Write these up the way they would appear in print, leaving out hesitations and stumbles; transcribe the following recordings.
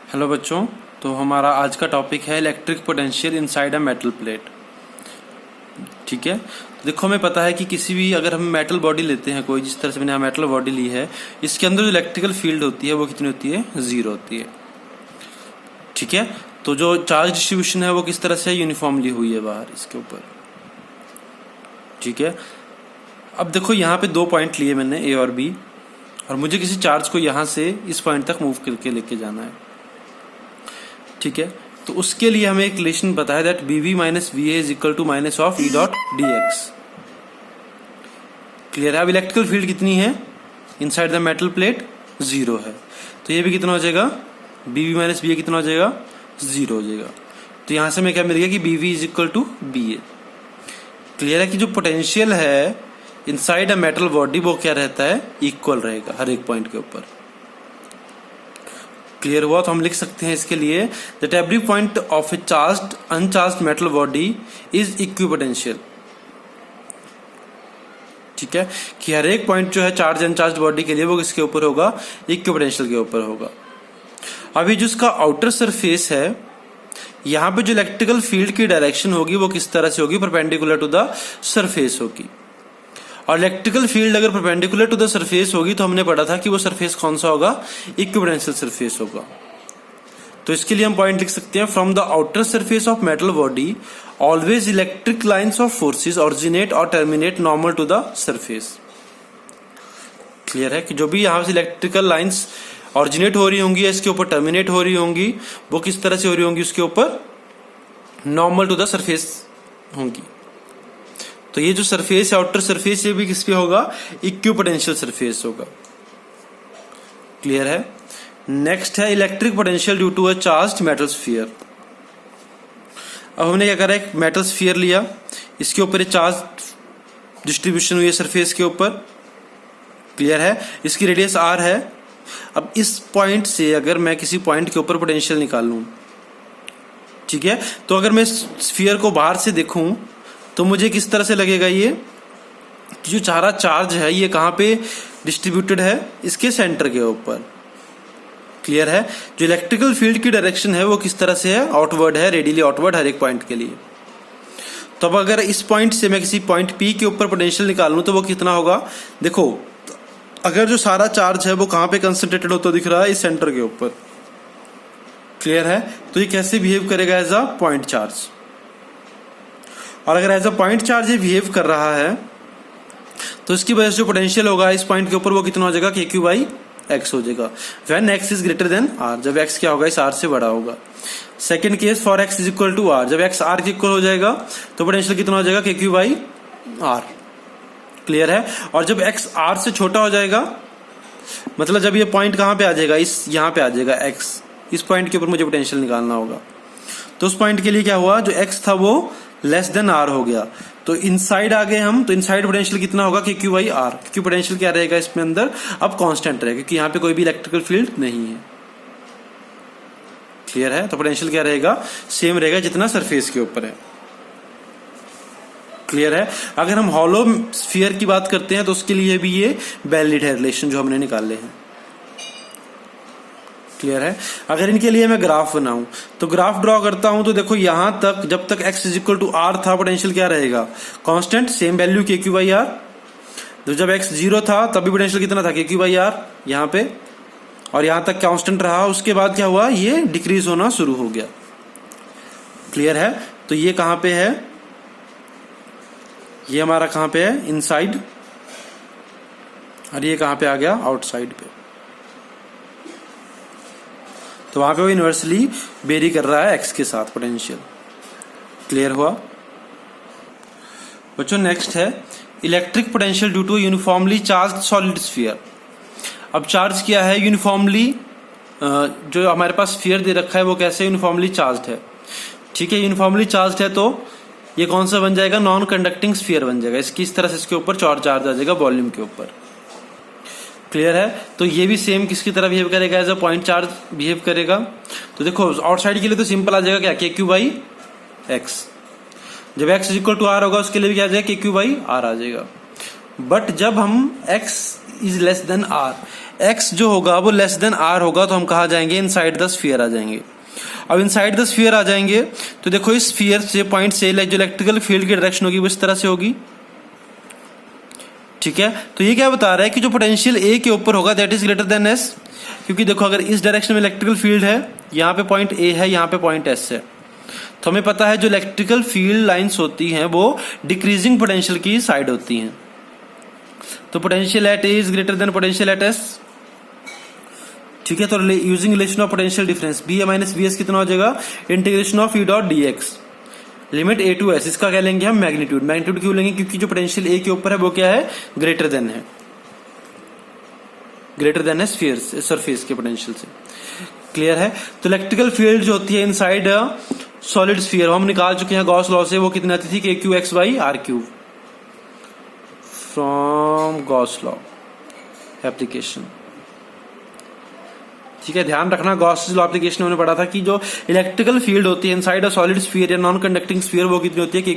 Hello बच्चों, तो हमारा आज का टॉपिक है electric potential inside a metal plate. ठीक है, तो देखो हमें पता है कि किसी भी अगर हम मेटल बॉडी लेते हैं कोई, जिस तरह से मैंने यहाँ मेटल बॉडी ली है, इसके अंदर जो इलेक्ट्रिकल फील्ड होती है वो कितनी होती है? 0 होती है। ठीक है, तो जो चार्ज डिस्ट्रीब्यूशन है वो किस तरह से यूनिफॉर्मली हुई है बाहर इसके ऊपर। ठीक है, अब देखो यहाँ पे 2 पॉइंट लिए मैंने, ए और बी, और मुझे किसी चार्ज को यहाँ से इस पॉइंट तक मूव करके लेके जाना है। ठीक है, तो उसके लिए हमें एक रिलेशन पता है that bv minus va is equal to minus of E dot dx। Clear है? अब इलेक्ट्रिकल फील्ड कितनी है इनसाइड द मेटल प्लेट? 0 है, तो ये भी कितना हो जाएगा? bv माइनस va कितना हो जाएगा? 0 हो जाएगा। तो यहां से हमें क्या मिल गया कि bv is equal to ba। Clear है कि जो पोटेंशियल है इनसाइड अ मेटल बॉडी वो क्या रहता है? इक्वल रहेगा हर एक पॉइंट के ऊपर। क्लियर हुआ? तो हम लिख सकते हैं इसके लिए that every point of A charged uncharged metal body is equipotential. ठीक है, कि हर एक पॉइंट जो है चार्ज अनचार्ज्ड बॉडी के लिए वो किसके ऊपर होगा? इक्विपोटेंशियल के ऊपर होगा। अभी जो इसका आउटर सरफेस है, यहां पे जो इलेक्ट्रिकल फील्ड की डायरेक्शन होगी वो किस तरह से होगी? परपेंडिकुलर टू द सरफेस होगी। और इलेक्ट्रिकल फील्ड अगर परपेंडिकुलर टू द सरफेस होगी तो हमने पढ़ा था कि वो सरफेस कौन सा होगा? इक्विपोटेंशियल सरफेस होगा। तो इसके लिए हम पॉइंट लिख सकते हैं from the outer surface of metal body always electric lines of forces originate और terminate normal to the surface. Clear है कि जो भी यहां से इलेक्ट्रिकल लाइंस ऑरिजिनेट हो रही होंगी, इसके ऊपर टर्मिनेट हो रही होंगी, वो किस तरह से हो रही होंगी? उसके ऊपर नॉर्मल टू द सरफेस होंगी। तो ये जो सरफेस है आउटर सरफेस, ये भी किस पे होगा? इक्विपोटेंशियल सरफेस होगा। क्लियर है? नेक्स्ट है electric potential due to a charged metal sphere. अब हमने क्या करा, एक मेटल स्फीयर लिया, इसके ऊपर चार्ज डिस्ट्रीब्यूशन हुई है सरफेस के ऊपर। क्लियर है? इसकी रेडियस r है। अब इस पॉइंट से अगर मैं किसी पॉइंट के ऊपर पोटेंशियल निकाल लूं, ठीक है, तो अगर मैं स्फीयर को बाहर से देखूं तो मुझे किस तरह से लगेगा ये कि जो सारा चार्ज है ये कहां पे डिस्ट्रीब्यूटेड है? इसके सेंटर के ऊपर। क्लियर है? जो इलेक्ट्रिकल फील्ड की डायरेक्शन है वो किस तरह से है? आउटवर्ड है, रेडियली आउटवर्ड हर एक पॉइंट के लिए। तो अब अगर इस पॉइंट से मैं किसी पॉइंट P के ऊपर पोटेंशियल निकालूं तो वो कितना होगा? देखो, अगर जो सारा चार्ज है वो कहां पे कंसंट्रेटेड होता दिख रहा है? इस सेंटर के ऊपर। क्लियर है? तो ये कैसे बिहेव करेगा? As a point charge. और अगर एज अ पॉइंट चार्ज ये बिहेव कर रहा है तो इसकी वजह से जो पोटेंशियल होगा इस पॉइंट के ऊपर वो कितना हो जाएगा? KQ बाई x हो जाएगा। When x is greater then r, जब x क्या होगा? इस r से बड़ा होगा। Second case for x is equal to r, जब x r के इक्वल हो जाएगा तो पोटेंशियल कितना हो जाएगा? KQ by r। क्लियर है? और जब x r से छोटा हो जाएगा, मतलब जब ये पॉइंट कहां पे आ जाएगा? इस यहां पे आ जाएगा x, इस पॉइंट के ऊपर मुझे पोटेंशियल निकालना होगा। तो उस पॉइंट के लिए क्या हुआ? जो x था वो लेस देन r हो गया, तो इनसाइड आ गए हम। तो इनसाइड पोटेंशियल कितना होगा? KQ by r। क्योंकि पोटेंशियल क्या रहेगा इसमें अंदर? अब कांस्टेंट रहेगा, क्योंकि यहाँ पे कोई भी इलेक्ट्रिकल फील्ड नहीं है। क्लियर है? तो पोटेंशियल क्या रहेगा? सेम रहेगा जितना सरफेस के ऊपर है। क्लियर है? अगर हम हॉलो स्फीयर की बात करते हैं तो उसके लिए भी ये वैलिड है रिलेशन जो हमने निकाले हैं। क्लियर है? अगर इनके लिए मैं ग्राफ बनाऊं तो ग्राफ ड्रॉ करता हूं तो देखो यहां तक जब तक x is equal to r था पोटेंशियल क्या रहेगा? Constant, same value KQ by r। तो जब x 0 था तब भी पोटेंशियल कितना था? KQ बाई r यहां पे, और यहां तक कांस्टेंट रहा। उसके बाद क्या हुआ? ये डिक्रीज होना शुरू हो गया। क्लियर है? तो ये कहां पे है? ये हमारा कहां पे है? इनसाइड, और ये कहां पे आ गया? आउटसाइड पे। तो वहां पे वो यूनिवर्सली वेरी कर रहा है x के साथ पोटेंशियल। क्लियर हुआ बच्चों? नेक्स्ट है electric potential due to uniformly charged solid sphere. अब चार्ज क्या है? यूनिफॉर्मली, जो हमारे पास स्फीयर दे रखा है वो कैसे? यूनिफॉर्मली चार्ज्ड है। ठीक है, यूनिफॉर्मली चार्ज्ड है तो ये कौन सा बन जाएगा? नॉन कंडक्टिंग स्फीयर बन जाएगा। इसकी इस तरह से इसके ऊपर चार्ज आ जाएगा वॉल्यूम के ऊपर। क्लियर है? तो ये भी सेम किसकी तरह बिहेव करेगा? As a point charge behave करेगा। तो देखो आउटसाइड के लिए तो सिंपल आ जाएगा क्या? KQ by x। जब x इक्वल टू r होगा उसके लिए भी क्या आ जाएगा? KQ बाई r आ जाएगा। बट जब हम x is less than r, x जो होगा वो लेस देन r होगा, तो हम कहाँ जाएंगे, इनसाइड द स्फीयर आ जाएंगे। अब इनसाइड द स्फीयर आ जाएंगे तो देखो इस स्फीयर से पॉइंट से जो इलेक्ट्रिकल फील्ड की डायरेक्शन होगी वो इस तरह से होगी, ठीक है। तो ये क्या बता रहा है कि जो पोटेंशियल ए के ऊपर होगा that is greater then S, क्योंकि देखो अगर इस डायरेक्शन में इलेक्ट्रिकल फील्ड है, यहाँ पे पॉइंट ए है, यहाँ पे पॉइंट एस है, तो हमें पता है जो इलेक्ट्रिकल फील्ड लाइंस होती हैं वो डिक्रीजिंग पोटेंशियल की साइड होती हैं। तो potential at A is greater than potential at S, ठीक है। तो using relation of potential difference B A minus B S कितना हो जाएगा, integration of E dot D X limit A to S, इसका क्या लेंगे हम, मैग्नीट्यूड। मैग्नीट्यूड क्यों लेंगे, क्योंकि जो पोटेंशियल ए के ऊपर है वो क्या है, ग्रेटर देन है, ग्रेटर देन है स्फीयर सरफेस के पोटेंशियल से। क्लियर है। तो इलेक्ट्रिकल फील्ड जो होती है इनसाइड सॉलिड स्फीयर हम निकाल चुके हैं गॉस लॉ से, वो कितनी आती थी, K Q X by R cube from Gauss law application, ठीक है। ध्यान रखना गॉस लॉ एप्लीकेशन हमने पढ़ा था कि जो इलेक्ट्रिकल फील्ड होती है इनसाइड अ सॉलिड स्फीयर या नॉन कंडक्टिंग स्फीयर वो कितनी होती है, K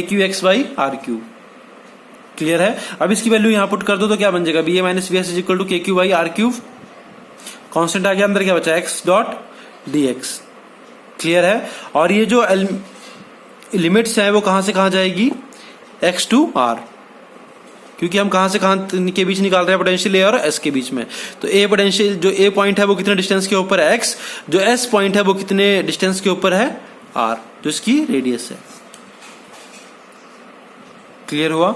Q X by R cube. Clear है। अब इसकी वैल्यू यहां पुट कर दो तो क्या बन जाएगा, B A minus B S is equal to K Q by R cube, constant आ गया, अंदर क्या बचा, X dot D X. Clear है। और ये जो लिमिट्स है वो कहां से कहां जाएगी, एक्स टू आर, क्योंकि हम कहां से कहां के बीच निकाल रहे हैं, पोटेंशियल ए और एस के बीच में। तो ए पोटेंशियल जो ए पॉइंट है वो कितने डिस्टेंस के ऊपर है, एक्स, जो एस पॉइंट है वो कितने डिस्टेंस के ऊपर है, आर, जो इसकी रेडियस है। क्लियर हुआ।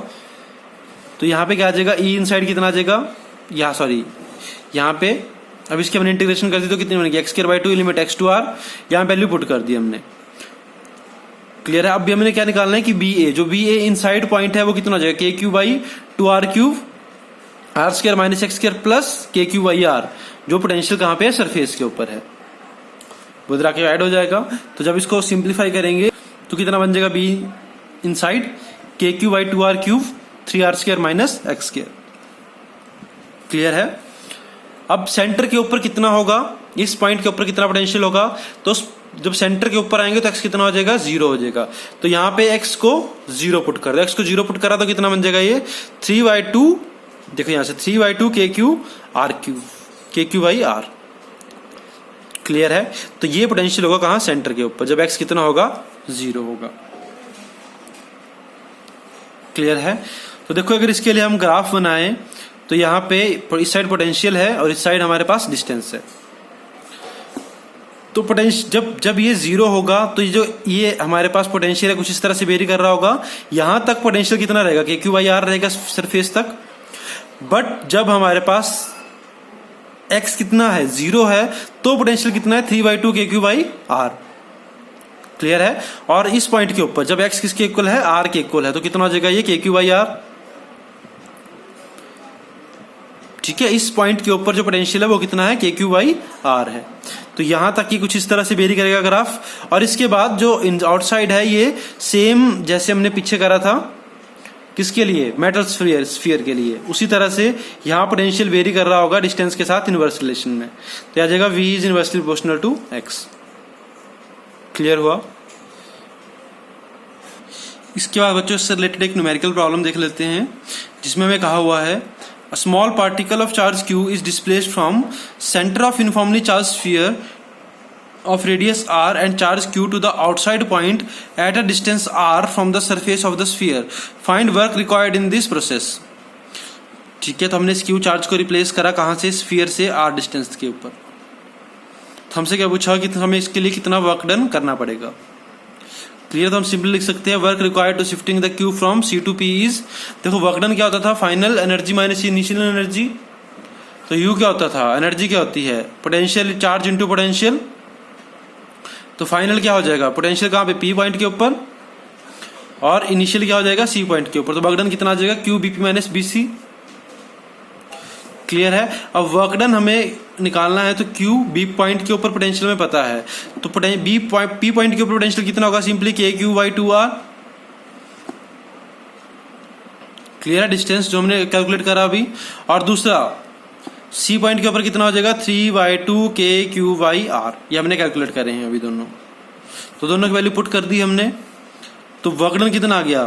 तो यहां पे क्या आ जाएगा, ई इनसाइड कितना आ जाएगा, यहां पे अब इसके हमने इंटीग्रेशन कर दी तो कितनी बनेगी, X square by 2 limit X to R, यहां वैल्यू पुट कर दी हमने। क्लियर है। अब भी हमने क्या निकालना है कि बी ए, जो बी ए इनसाइड पॉइंट है वो कितना हो जाएगा, K Q by 2 R cube, R square minus X square plus K Q by R, जो पोटेंशियल कहां पे है, सरफेस के ऊपर है, वो इधर आके ऐड हो जाएगा। तो जब इसको सिंप्लीफाई करेंगे तो कितना बन जाएगा, B inside K Q by 2 R cube 3 R square minus X square. Clear है। अब सेंटर के ऊपर कितना होगा, इस पॉइंट के ऊपर कितना पोटेंशियल होगा, तो जब सेंटर के ऊपर आएंगे तो एक्स कितना हो जाएगा, 0 हो जाएगा। तो यहां पे एक्स को 0 पुट कर दो, एक्स को 0 पुट करा तो कितना बन जाएगा, ये 3/2, देखो यहां से 3/2 के क्यू आर क्यू, के क्यू बाई आर। क्लियर है। तो ये पोटेंशियल होगा कहां, सेंटर के ऊपर, जब एक्स कितना होगा, 0 होगा। क्लियर है। तो देखो अगर इसके लिए हम ग्राफ बनाएं तो यहाँ पे इस साइड पोटेंशियल है और इस साइड हमारे पास डिस्टेंस है। तो पोटेंशियल जब ये 0 होगा तो ये हमारे पास पोटेंशियल है कुछ इस तरह से वेरी कर रहा होगा, यहां तक पोटेंशियल कितना रहेगा, के क्यू बाई आर रहेगा सरफेस तक। बट जब हमारे पास एक्स कितना है, 0 है, तो पोटेंशियल कितना है, 3/2 के क्यू बाई आर। क्लियर है। और इस पॉइंट के ऊपर जब एक्स किसके इक्वल है, आर के इक्वल है, तो कितना हो जाएगा, ये के क्यू बाई आर। ठीक है। इस पॉइंट के ऊपर जो पोटेंशियल है वो कितना है, के क्यू बाई आर है। तो यहां तक की कुछ इस तरह से वेरी करेगा ग्राफ। और इसके बाद जो आउटसाइड है ये सेम जैसे हमने पीछे करा था, किसके लिए, मेटल स्फीयर के लिए, उसी तरह से यहां पोटेंशियल वेरी कर रहा होगा डिस्टेंस के साथ इनवर्स रिलेशन में। तो आ जाएगा v is inversely proportional to x। Clear हुआ। इसके बाद बच्चों इससे रिलेटेड एक न्यूमेरिकल प्रॉब्लम देख लेते हैं, जिसमें हमें कहा हुआ है a small particle of charge q is displaced from center of uniformly charged sphere of radius r and charge q to the outside point at a distance r from the surface of the sphere. Find work required in this process. ठीक है। तो हमने इस q charge को replace करा कहां से, sphere से r डिस्टेंस के ऊपर। तो हमसे क्या पूछा कि हमें इसके लिए कितना वर्क डन करना पड़ेगा। क्लियर। तो हम सिंपली लिख सकते हैं work required to shifting the Q from C to P is, देखो वर्क डन क्या होता था, final energy minus initial energy. तो यू क्या होता था, एनर्जी क्या होती है, पोटेंशियल चार्ज इनटू पोटेंशियल। तो फाइनल क्या हो जाएगा, पोटेंशियल कहां पे, पी पॉइंट के ऊपर, और इनिशियल क्या हो जाएगा, सी पॉइंट के ऊपर। तो वर्क डन कितना आ जाएगा, Q BP minus BC. Clear है। अब वर्क डन हमें निकालना है तो क्यू बी पॉइंट के ऊपर पोटेंशियल में पता है, तो पी पॉइंट के ऊपर पोटेंशियल कितना होगा, सिंपली के क्यू बाई 2 आर। क्लियर है, डिस्टेंस जो हमने कैलकुलेट करा अभी। और दूसरा सी पॉइंट के ऊपर कितना हो जाएगा, 3/2 के क्यू बाई आर, ये हमने कैलकुलेट करे हैं अभी दोनों। तो दोनों की वैल्यू पुट कर दी हमने। तो वर्क डन कितना आ गया,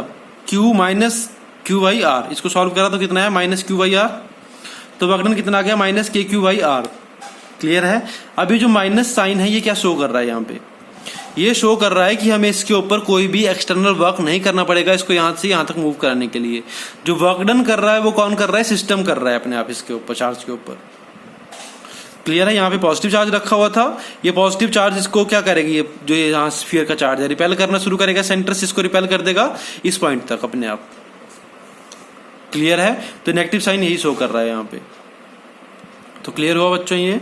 Q minus Q by R. इसको सॉल्व करा तो कितना है, माइनस क्यू बाई आर। तो वर्क डन कितना आ गया माइनस के क्यू बाई आर। क्लियर है। अब ये जो माइनस साइन है ये क्या शो कर रहा है यहाँ पे, ये शो कर रहा है कि हमें इसके ऊपर कोई भी एक्सटर्नल वर्क नहीं करना पड़ेगा इसको यहां से यहां तक मूव कराने के लिए। जो वर्क डन कर रहा है वो कौन कर रहा है, सिस्टम कर रहा है अपने आप इसके ऊपर, चार्ज के ऊपर। क्लियर है। यहाँ पे पॉजिटिव चार्ज रखा हुआ था, ये पॉजिटिव चार्ज इसको क्या करेगी, ये जो यहाँ स्फीयर का चार्ज है रिपेल करना शुरू करेगा, सेंटर से इसको रिपेल कर देगा इस पॉइंट तक अपने आप। क्लियर है। तो नेगेटिव साइन यही शो कर रहा है यहाँ पे। तो क्लियर हुआ बच्चों ये।